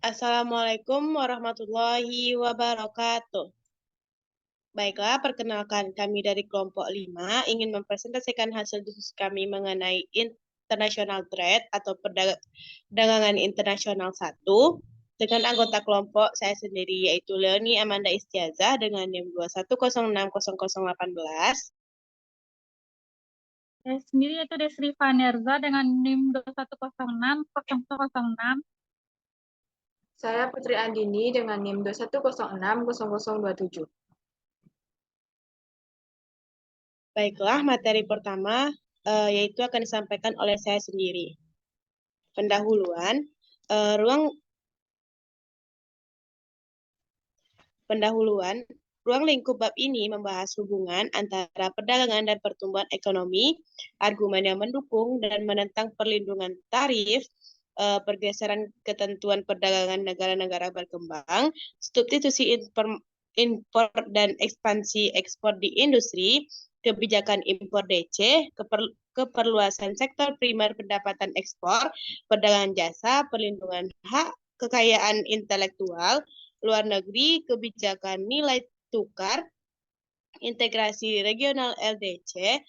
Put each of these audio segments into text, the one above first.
Assalamualaikum warahmatullahi wabarakatuh. Baiklah, perkenalkan kami dari kelompok 5 ingin mempresentasikan hasil diskusi kami mengenai international trade atau perdagangan internasional 1 dengan anggota kelompok saya sendiri yaitu Leoni Amanda Istiazah dengan NIM 2106018. Saya sendiri yaitu Desri Vanerza dengan NIM 21060006. Saya Putri Andini dengan NIM 21060027. Baiklah, materi pertama yaitu akan disampaikan oleh saya sendiri. Pendahuluan, ruang lingkup bab ini membahas hubungan antara perdagangan dan pertumbuhan ekonomi, argumen yang mendukung dan menentang perlindungan tarif, pergeseran ketentuan perdagangan negara-negara berkembang, substitusi impor dan ekspansi ekspor di industri, kebijakan impor DC, keperluasan sektor primer pendapatan ekspor, perdagangan jasa, perlindungan hak kekayaan intelektual, luar negeri, kebijakan nilai tukar, integrasi regional LDC,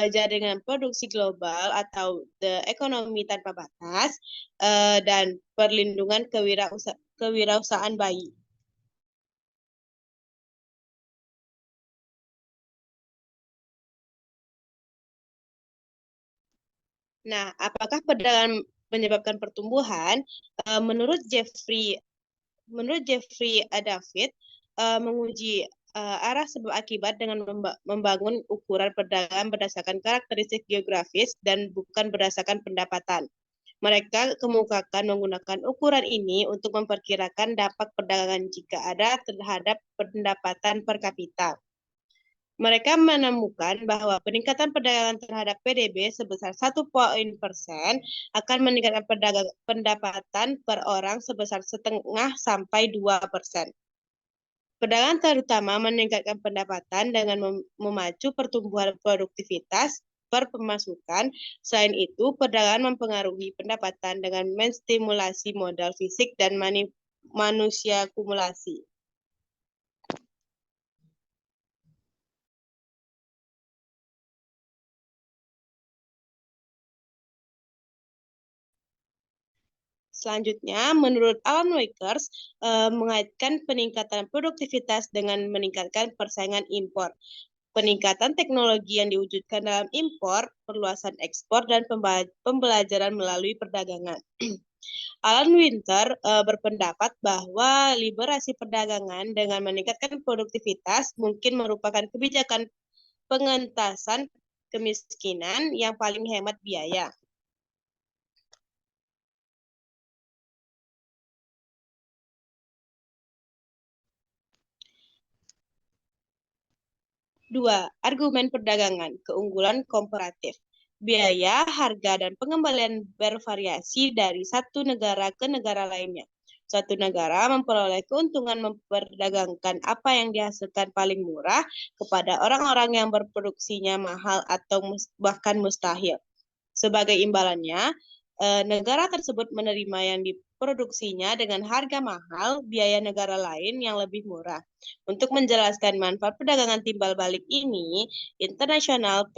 jaringan produksi global atau the ekonomi tanpa batas, dan perlindungan kewirausahaan bayi. Nah, apakah perdagangan menyebabkan pertumbuhan? Menurut Jeffrey David, menguji arah sebab akibat dengan membangun ukuran perdagangan berdasarkan karakteristik geografis dan bukan berdasarkan pendapatan. Mereka kemukakan menggunakan ukuran ini untuk memperkirakan dampak perdagangan jika ada terhadap pendapatan per kapita. Mereka menemukan bahwa peningkatan perdagangan terhadap PDB sebesar 1% akan meningkatkan pendapatan per orang sebesar 0,5–2%. Perdagangan terutama meningkatkan pendapatan dengan memacu pertumbuhan produktivitas per pemasukan. Selain itu, perdagangan mempengaruhi pendapatan dengan menstimulasi modal fisik dan manusia kumulasi. Selanjutnya, menurut Alan Wakers, mengaitkan peningkatan produktivitas dengan meningkatkan persaingan impor. Peningkatan teknologi yang diwujudkan dalam impor, perluasan ekspor, dan pembelajaran melalui perdagangan. Alan Winter berpendapat bahwa liberasi perdagangan dengan meningkatkan produktivitas mungkin merupakan kebijakan pengentasan kemiskinan yang paling hemat biaya. Dua, argumen perdagangan, keunggulan komparatif. Biaya, harga, dan pengembalian bervariasi dari satu negara ke negara lainnya. Suatu negara memperoleh keuntungan memperdagangkan apa yang dihasilkan paling murah kepada orang-orang yang berproduksinya mahal atau bahkan mustahil. Sebagai imbalannya, negara tersebut menerima yang diproduksinya dengan harga mahal, biaya negara lain yang lebih murah. Untuk menjelaskan manfaat perdagangan timbal balik ini, internasional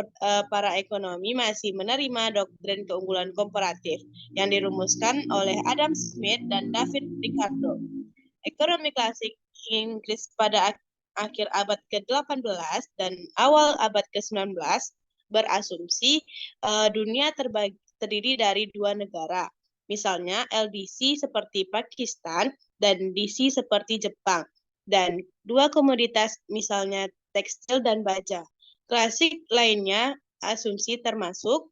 para ekonomi masih menerima doktrin keunggulan komparatif yang dirumuskan oleh Adam Smith dan David Ricardo. Ekonomi klasik Inggris pada akhir abad ke-18 dan awal abad ke-19 berasumsi dunia terdiri dari dua negara, misalnya LDC seperti Pakistan dan DC seperti Jepang, dan dua komoditas misalnya tekstil dan baja. Klasik lainnya asumsi termasuk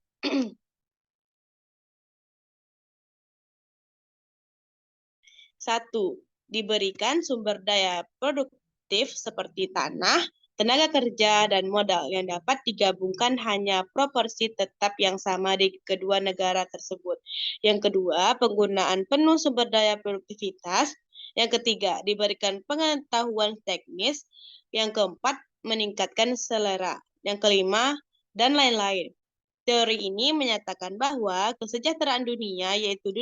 satu, diberikan sumber daya produktif seperti tanah, tenaga kerja, dan modal yang dapat digabungkan hanya proporsi tetap yang sama di kedua negara tersebut. Yang kedua, penggunaan penuh sumber daya produktivitas. Yang ketiga, diberikan pengetahuan teknis. Yang keempat, meningkatkan selera. Yang kelima, dan lain-lain. Teori ini menyatakan bahwa kesejahteraan dunia yaitu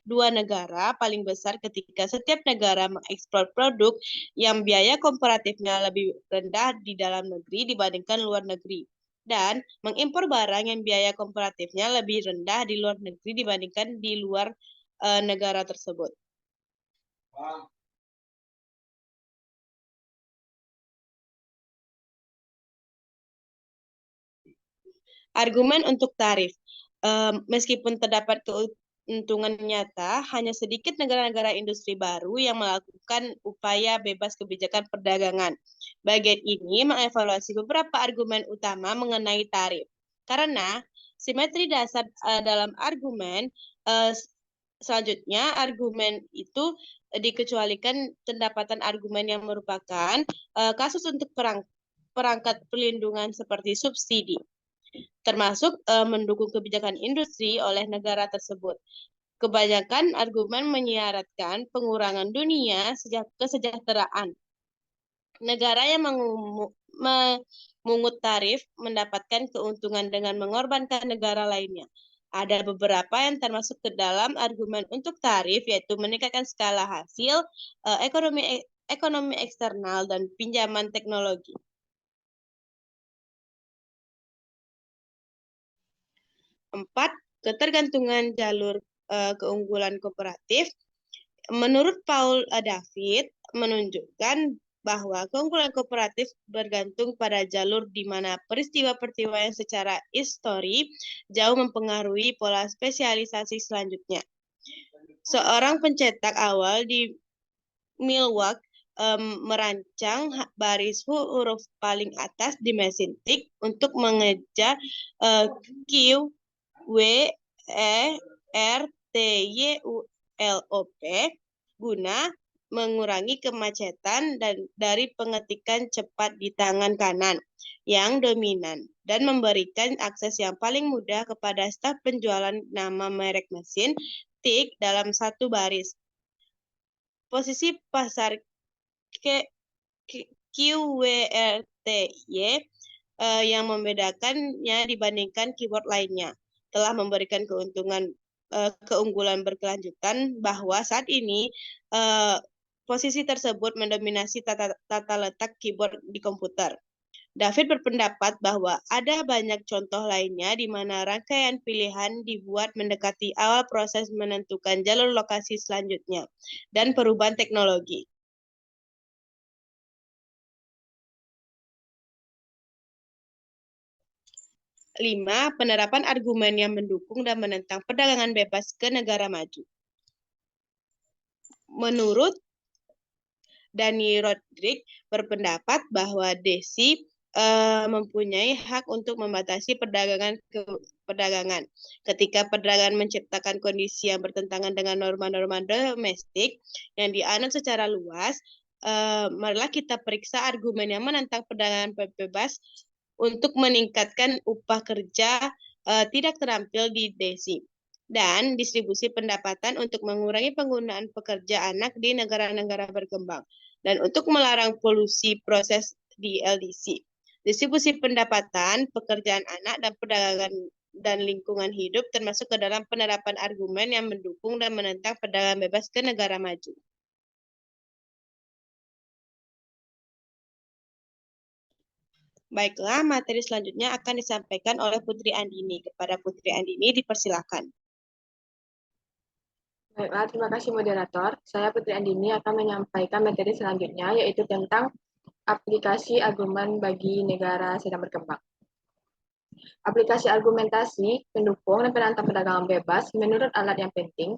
dua negara paling besar ketika setiap negara mengekspor produk yang biaya komparatifnya lebih rendah di dalam negeri dibandingkan luar negeri, dan mengimpor barang yang biaya komparatifnya lebih rendah di luar negeri dibandingkan di luar negara tersebut. Argumen untuk tarif. Meskipun terdapat keuntungan nyata, hanya sedikit negara-negara industri baru yang melakukan upaya bebas kebijakan perdagangan. Bagian ini mengevaluasi beberapa argumen utama mengenai tarif. Karena simetri dasar dalam argumen, selanjutnya argumen itu dikecualikan pendapatan argumen yang merupakan kasus untuk perangkat perlindungan seperti subsidi, termasuk mendukung kebijakan industri oleh negara tersebut. Kebanyakan argumen menyiyaratkan pengurangan dunia kesejahteraan. Negara yang memungut tarif mendapatkan keuntungan dengan mengorbankan negara lainnya. Ada beberapa yang termasuk ke dalam argumen untuk tarif, yaitu meningkatkan skala hasil, ekonomi eksternal, dan pinjaman teknologi. 4. Ketergantungan jalur keunggulan kooperatif. Menurut Paul David, menunjukkan bahwa keunggulan kooperatif bergantung pada jalur di mana peristiwa-peristiwa yang secara histori jauh mempengaruhi pola spesialisasi selanjutnya. Seorang pencetak awal di Milwaukee merancang baris huruf paling atas di mesin tik untuk mengeja Q, W, E, R, T, Y, U, L, O, P guna mengurangi kemacetan dari pengetikan cepat di tangan kanan yang dominan dan memberikan akses yang paling mudah kepada staf penjualan nama merek mesin tik dalam satu baris. Posisi pasar QWERTY yang membedakannya dibandingkan keyword lainnya telah memberikan keunggulan berkelanjutan bahwa saat ini posisi tersebut mendominasi tata letak keyboard di komputer. David berpendapat bahwa ada banyak contoh lainnya di mana rangkaian pilihan dibuat mendekati awal proses menentukan jalur lokasi selanjutnya dan perubahan teknologi. Lima, penerapan argumen yang mendukung dan menentang perdagangan bebas ke negara maju. Menurut Dani Rodrik berpendapat bahwa DESI mempunyai hak untuk membatasi perdagangan. Ketika perdagangan menciptakan kondisi yang bertentangan dengan norma-norma domestik yang dianut secara luas, marilah kita periksa argumen yang menentang perdagangan bebas untuk meningkatkan upah kerja tidak terampil di DESI dan distribusi pendapatan untuk mengurangi penggunaan pekerja anak di negara-negara berkembang dan untuk melarang polusi proses di LDC. Distribusi pendapatan, pekerjaan anak, dan perdagangan dan lingkungan hidup termasuk ke dalam penerapan argumen yang mendukung dan menentang perdagangan bebas ke negara maju. Baiklah, materi selanjutnya akan disampaikan oleh Putri Andini. Kepada Putri Andini, dipersilakan. Baiklah, terima kasih moderator. Saya Putri Andini akan menyampaikan materi selanjutnya, yaitu tentang aplikasi argumen bagi negara sedang berkembang. Aplikasi argumentasi, pendukung, dan penantang perdagangan bebas menurut alat yang penting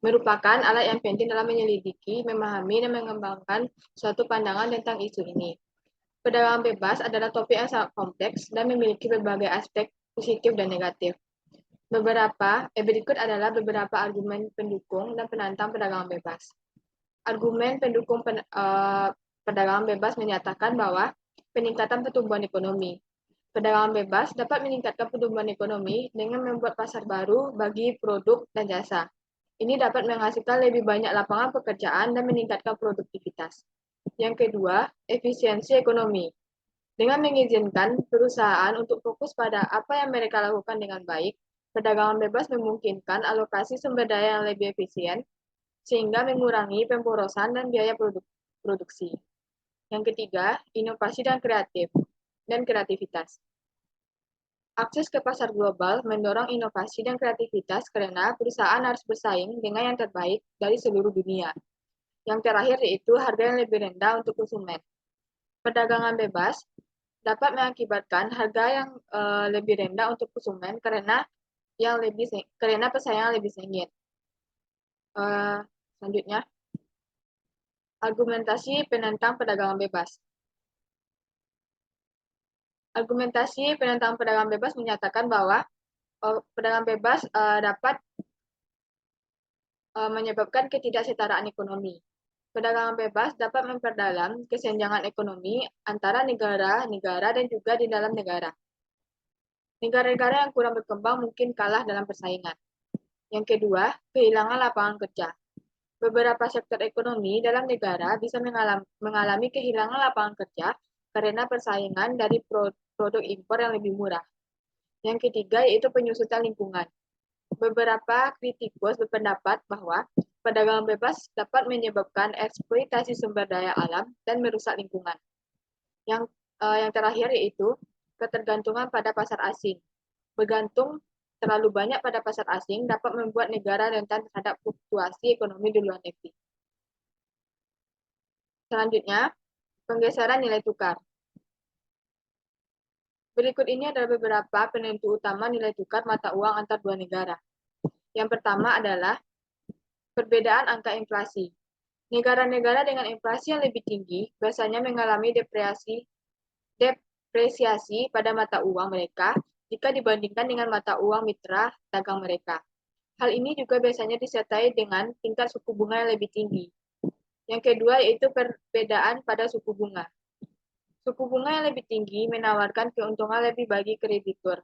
merupakan alat yang penting dalam menyelidiki, memahami, dan mengembangkan suatu pandangan tentang isu ini. Perdagangan bebas adalah topik yang sangat kompleks dan memiliki berbagai aspek positif dan negatif. Berikut adalah beberapa argumen pendukung dan penantang perdagangan bebas. Argumen pendukung perdagangan bebas menyatakan bahwa peningkatan pertumbuhan ekonomi. Perdagangan bebas dapat meningkatkan pertumbuhan ekonomi dengan membuat pasar baru bagi produk dan jasa. Ini dapat menghasilkan lebih banyak lapangan pekerjaan dan meningkatkan produktivitas. Yang kedua, efisiensi ekonomi. Dengan mengizinkan perusahaan untuk fokus pada apa yang mereka lakukan dengan baik, perdagangan bebas memungkinkan alokasi sumber daya yang lebih efisien, sehingga mengurangi pemborosan dan biaya produksi. Yang ketiga, inovasi dan kreativitas. Akses ke pasar global mendorong inovasi dan kreativitas karena perusahaan harus bersaing dengan yang terbaik dari seluruh dunia. Yang terakhir yaitu harga yang lebih rendah untuk konsumen. Perdagangan bebas dapat mengakibatkan harga yang lebih rendah untuk konsumen karena persaingan lebih sengit. Selanjutnya, argumentasi penentang perdagangan bebas. Argumentasi penentang perdagangan bebas menyatakan bahwa perdagangan bebas dapat menyebabkan ketidaksetaraan ekonomi. Perdagangan bebas dapat memperdalam kesenjangan ekonomi antara negara-negara dan juga di dalam negara. Negara-negara yang kurang berkembang mungkin kalah dalam persaingan. Yang kedua, kehilangan lapangan kerja. Beberapa sektor ekonomi dalam negara bisa mengalami kehilangan lapangan kerja karena persaingan dari produk impor yang lebih murah. Yang ketiga yaitu penyusutan lingkungan. Beberapa kritikus berpendapat bahwa perdagangan bebas dapat menyebabkan eksploitasi sumber daya alam dan merusak lingkungan. Yang terakhir yaitu ketergantungan pada pasar asing. Bergantung terlalu banyak pada pasar asing dapat membuat negara rentan terhadap fluktuasi ekonomi di luar negeri. Selanjutnya, penggeseran nilai tukar. Berikut ini adalah beberapa penentu utama nilai tukar mata uang antar dua negara. Yang pertama adalah perbedaan angka inflasi. Negara-negara dengan inflasi yang lebih tinggi biasanya mengalami depresiasi pada mata uang mereka jika dibandingkan dengan mata uang mitra dagang mereka. Hal ini juga biasanya disertai dengan tingkat suku bunga yang lebih tinggi. Yang kedua yaitu perbedaan pada suku bunga. Suku bunga yang lebih tinggi menawarkan keuntungan lebih bagi kreditur,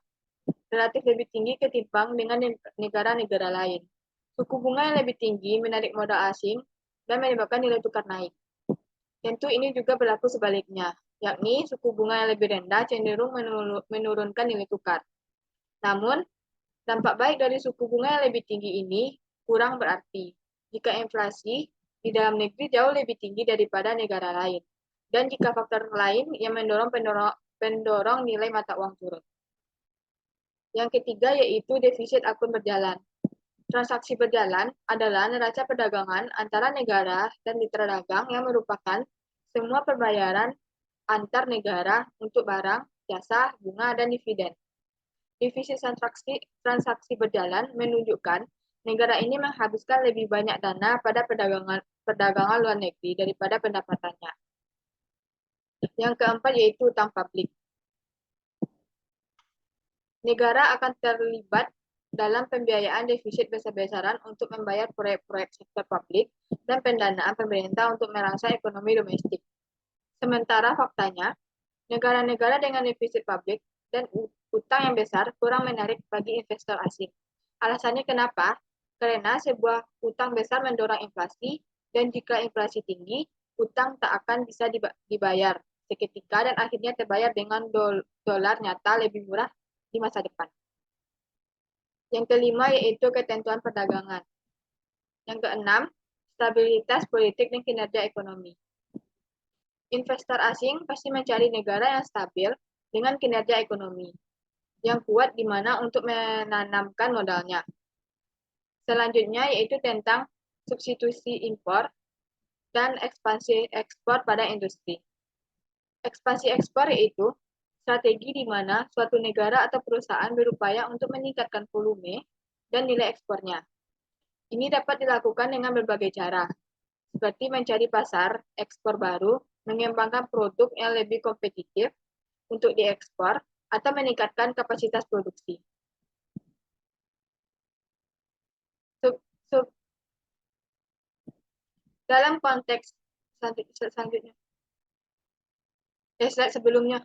relatif lebih tinggi ketimbang dengan negara-negara lain. Suku bunga yang lebih tinggi menarik modal asing dan menyebabkan nilai tukar naik. Tentu ini juga berlaku sebaliknya, yakni suku bunga yang lebih rendah cenderung menurunkan nilai tukar. Namun, dampak baik dari suku bunga yang lebih tinggi ini kurang berarti jika inflasi di dalam negeri jauh lebih tinggi daripada negara lain, dan jika faktor lain yang pendorong nilai mata uang turun. Yang ketiga yaitu defisit akun berjalan. Transaksi berjalan adalah neraca perdagangan antara negara dan mitra dagang yang merupakan semua pembayaran antar negara untuk barang, jasa, bunga, dan dividen. Defisit transaksi berjalan menunjukkan negara ini menghabiskan lebih banyak dana pada perdagangan luar negeri daripada pendapatannya. Yang keempat yaitu utang publik. Negara akan terlibat dalam pembiayaan defisit besar-besaran untuk membayar proyek-proyek sektor publik dan pendanaan pemerintah untuk merangsang ekonomi domestik. Sementara faktanya, negara-negara dengan defisit publik dan utang yang besar kurang menarik bagi investor asing. Alasannya kenapa? Karena sebuah utang besar mendorong inflasi, dan jika inflasi tinggi, utang tak akan bisa dibayar seketika dan akhirnya terbayar dengan dolar nyata lebih murah di masa depan. Yang kelima yaitu ketentuan perdagangan. Yang keenam, stabilitas politik dan kinerja ekonomi. Investor asing pasti mencari negara yang stabil dengan kinerja ekonomi yang kuat di mana untuk menanamkan modalnya. Selanjutnya yaitu tentang substitusi impor dan ekspansi ekspor pada industri. Ekspansi ekspor yaitu strategi di mana suatu negara atau perusahaan berupaya untuk meningkatkan volume dan nilai ekspornya. Ini dapat dilakukan dengan berbagai cara, seperti mencari pasar ekspor baru, mengembangkan produk yang lebih kompetitif untuk diekspor, atau meningkatkan kapasitas produksi. Dalam konteks selanjutnya, slide sebelumnya.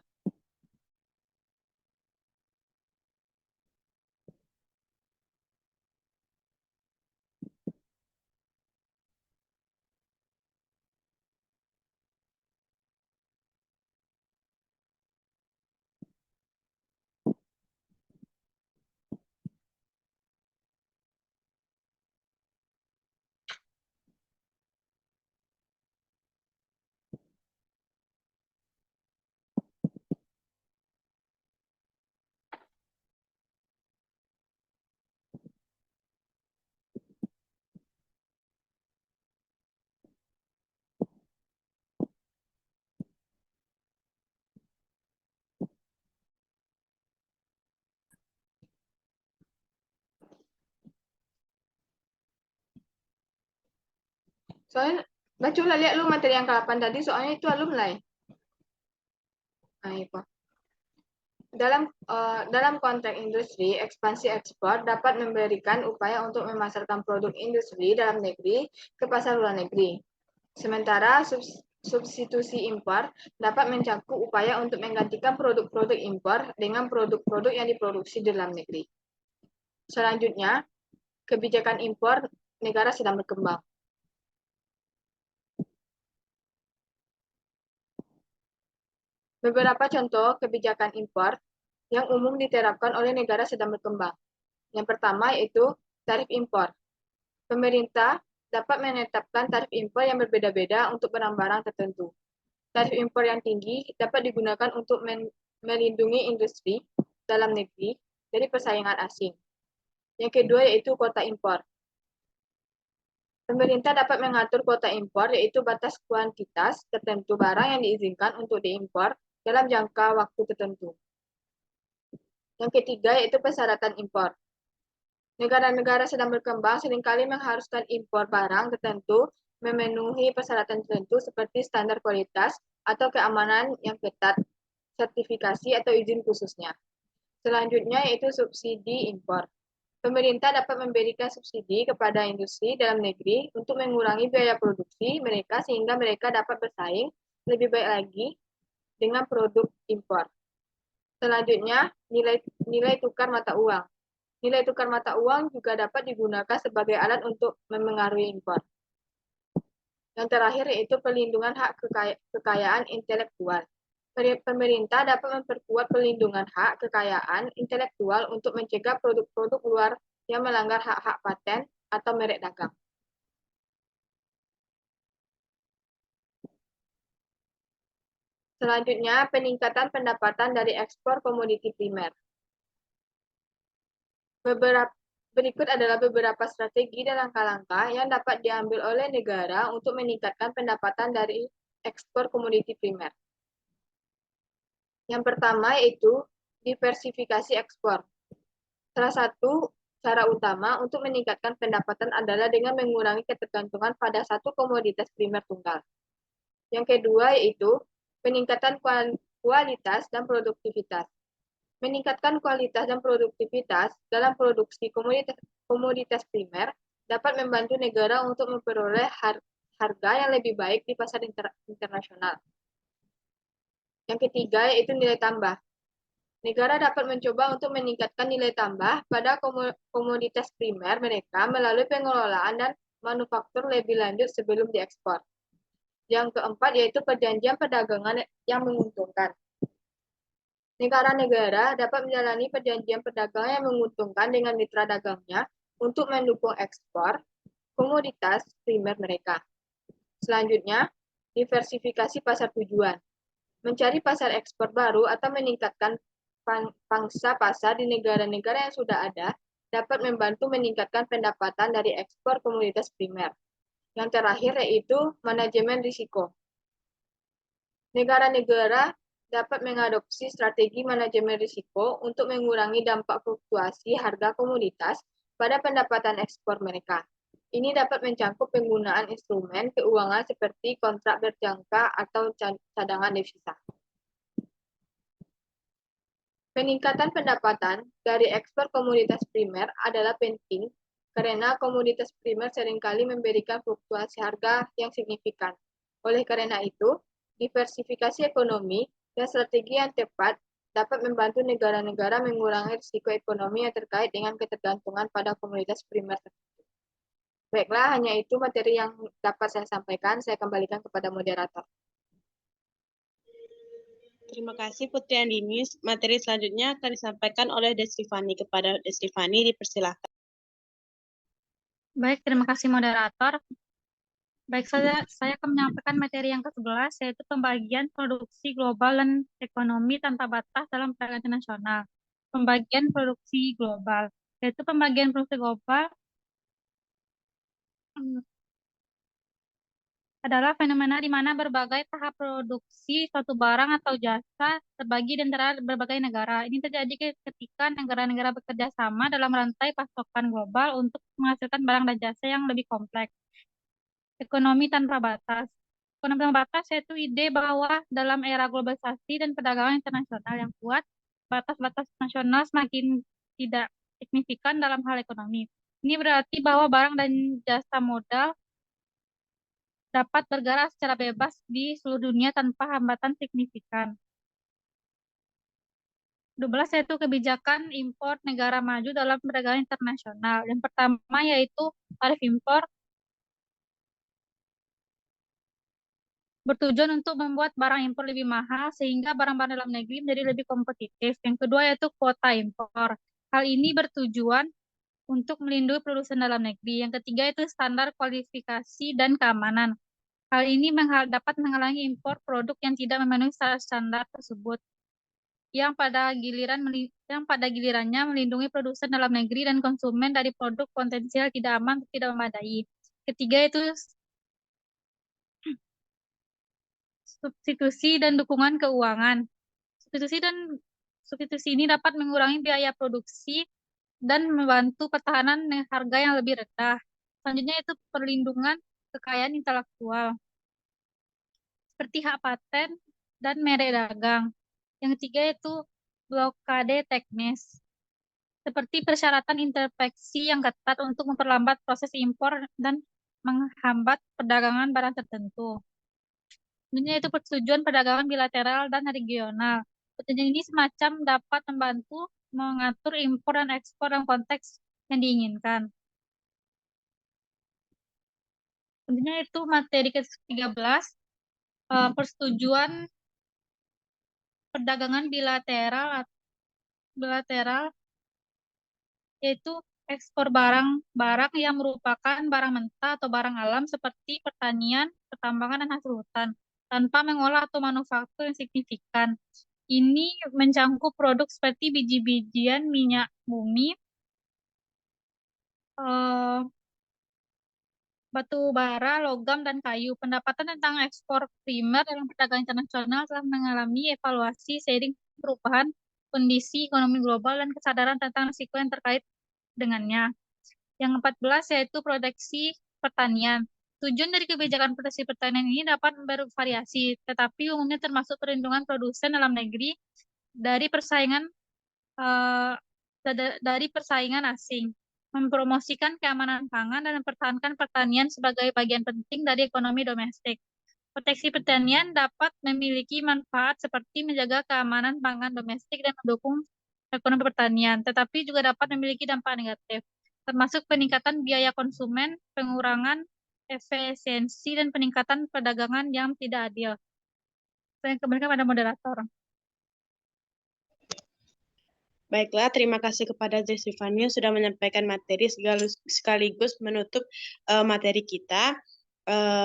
Soalnya, coba lihat lu materi yang ke-8 tadi, soalnya itu alumni. Nah, itu. Dalam konteks industri, ekspansi ekspor dapat memberikan upaya untuk memasarkan produk industri dalam negeri ke pasar luar negeri. Sementara substitusi impor dapat mencakup upaya untuk menggantikan produk-produk impor dengan produk-produk yang diproduksi di dalam negeri. Selanjutnya, kebijakan impor negara sedang berkembang. Beberapa contoh kebijakan impor yang umum diterapkan oleh negara sedang berkembang. Yang pertama yaitu tarif impor. Pemerintah dapat menetapkan tarif impor yang berbeda-beda untuk barang-barang tertentu. Tarif impor yang tinggi dapat digunakan untuk melindungi industri dalam negeri dari persaingan asing. Yang kedua yaitu kuota impor. Pemerintah dapat mengatur kuota impor, yaitu batas kuantitas tertentu barang yang diizinkan untuk diimpor dalam jangka waktu tertentu. Yang ketiga yaitu persyaratan impor. Negara-negara sedang berkembang seringkali mengharuskan impor barang tertentu memenuhi persyaratan tertentu seperti standar kualitas atau keamanan yang ketat, sertifikasi atau izin khususnya. Selanjutnya yaitu subsidi impor. Pemerintah dapat memberikan subsidi kepada industri dalam negeri untuk mengurangi biaya produksi mereka sehingga mereka dapat bersaing lebih baik lagi dengan produk impor. Selanjutnya, nilai tukar mata uang. Nilai tukar mata uang juga dapat digunakan sebagai alat untuk memengaruhi impor. Yang terakhir yaitu perlindungan hak kekayaan intelektual. Pemerintah dapat memperkuat perlindungan hak kekayaan intelektual untuk mencegah produk-produk luar yang melanggar hak-hak paten atau merek dagang. Selanjutnya, peningkatan pendapatan dari ekspor komoditi primer. Berikut adalah beberapa strategi dan langkah-langkah yang dapat diambil oleh negara untuk meningkatkan pendapatan dari ekspor komoditi primer. Yang pertama yaitu diversifikasi ekspor. Salah satu cara utama untuk meningkatkan pendapatan adalah dengan mengurangi ketergantungan pada satu komoditas primer tunggal. Yang kedua yaitu peningkatan kualitas dan produktivitas. Meningkatkan kualitas dan produktivitas dalam produksi komoditas primer dapat membantu negara untuk memperoleh harga yang lebih baik di pasar internasional. Yang ketiga yaitu nilai tambah. Negara dapat mencoba untuk meningkatkan nilai tambah pada komoditas primer mereka melalui pengelolaan dan manufaktur lebih lanjut sebelum diekspor. Yang keempat yaitu perjanjian perdagangan yang menguntungkan. Negara-negara dapat menjalani perjanjian perdagangan yang menguntungkan dengan mitra dagangnya untuk mendukung ekspor komoditas primer mereka. Selanjutnya, diversifikasi pasar tujuan. Mencari pasar ekspor baru atau meningkatkan pangsa pasar di negara-negara yang sudah ada dapat membantu meningkatkan pendapatan dari ekspor komoditas primer. Yang terakhir yaitu manajemen risiko. Negara-negara dapat mengadopsi strategi manajemen risiko untuk mengurangi dampak fluktuasi harga komoditas pada pendapatan ekspor mereka. Ini dapat mencakup penggunaan instrumen keuangan seperti kontrak berjangka atau cadangan devisa. Peningkatan pendapatan dari ekspor komoditas primer adalah penting karena komoditas primer seringkali memberikan fluktuasi harga yang signifikan. Oleh karena itu, diversifikasi ekonomi dan strategi yang tepat dapat membantu negara-negara mengurangi risiko ekonomi yang terkait dengan ketergantungan pada komoditas primer tertentu. Baiklah, hanya itu materi yang dapat saya sampaikan. Saya kembalikan kepada moderator. Terima kasih Putri Andini. Materi selanjutnya akan disampaikan oleh Desrifani. Kepada Desrifani dipersilahkan. Baik, terima kasih moderator. Baik, saya akan menyampaikan materi yang ke-11, yaitu pembagian produksi global dan ekonomi tanpa batas dalam perdagangan internasional. Pembagian produksi global, yaitu pembagian produksi global adalah fenomena di mana berbagai tahap produksi suatu barang atau jasa terbagi di antara berbagai negara. Ini terjadi ketika negara-negara bekerja sama dalam rantai pasokan global untuk menghasilkan barang dan jasa yang lebih kompleks. Ekonomi tanpa batas. Ekonomi tanpa batas yaitu ide bahwa dalam era globalisasi dan perdagangan internasional yang kuat, batas-batas nasional semakin tidak signifikan dalam hal ekonomi. Ini berarti bahwa barang dan jasa modal dapat bergerak secara bebas di seluruh dunia tanpa hambatan signifikan. 12 yaitu kebijakan impor negara maju dalam perdagangan internasional. Yang pertama yaitu tarif impor bertujuan untuk membuat barang impor lebih mahal sehingga barang-barang dalam negeri menjadi lebih kompetitif. Yang kedua yaitu kuota impor. Hal ini bertujuan untuk melindungi produsen dalam negeri. Yang ketiga itu standar kualifikasi dan keamanan. Hal ini dapat menghalangi impor produk yang tidak memenuhi standar tersebut, yang pada gilirannya melindungi produsen dalam negeri dan konsumen dari produk potensial tidak aman atau tidak memadai. Ketiga itu substitusi dan dukungan keuangan. Substitusi ini dapat mengurangi biaya produksi dan membantu pertahanan harga yang lebih rendah. Selanjutnya itu perlindungan kekayaan intelektual, seperti hak paten dan merek dagang. Yang ketiga itu blokade teknis, seperti persyaratan intervensi yang ketat untuk memperlambat proses impor dan menghambat perdagangan barang tertentu. Selanjutnya itu persetujuan perdagangan bilateral dan regional. Persetujuan ini semacam dapat membantu mengatur impor dan ekspor dalam konteks yang diinginkan. Selanjutnya itu materi ke-13, persetujuan perdagangan bilateral yaitu ekspor barang-barang yang merupakan barang mentah atau barang alam seperti pertanian, pertambangan, dan hasil hutan tanpa mengolah atau manufaktur yang signifikan. Ini mencangkup produk seperti biji-bijian, minyak bumi, batu bara, logam, dan kayu. Pendapatan tentang ekspor primer dalam perdagangan internasional telah mengalami evaluasi seiring perubahan kondisi ekonomi global dan kesadaran tentang risiko yang terkait dengannya. Yang 14 yaitu proteksi pertanian. Tujuan dari kebijakan proteksi pertanian ini dapat bervariasi, tetapi umumnya termasuk perlindungan produsen dalam negeri dari persaingan asing, mempromosikan keamanan pangan dan mempertahankan pertanian sebagai bagian penting dari ekonomi domestik. Proteksi pertanian dapat memiliki manfaat seperti menjaga keamanan pangan domestik dan mendukung ekonomi pertanian, tetapi juga dapat memiliki dampak negatif, termasuk peningkatan biaya konsumen, pengurangan efisiensi, dan peningkatan perdagangan yang tidak adil. Saya kembalikan pada moderator. Baiklah, terima kasih kepada Zesifania sudah menyampaikan materi sekaligus menutup materi kita.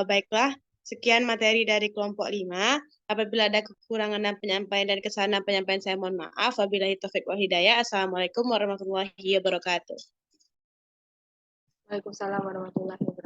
Baiklah, sekian materi dari kelompok 5. Apabila ada kekurangan dan penyampaian dan kesalahan penyampaian, saya mohon maaf. Wabillahi taufiq wal hidayah. Assalamualaikum warahmatullahi wabarakatuh. Waalaikumsalam warahmatullahi wabarakatuh.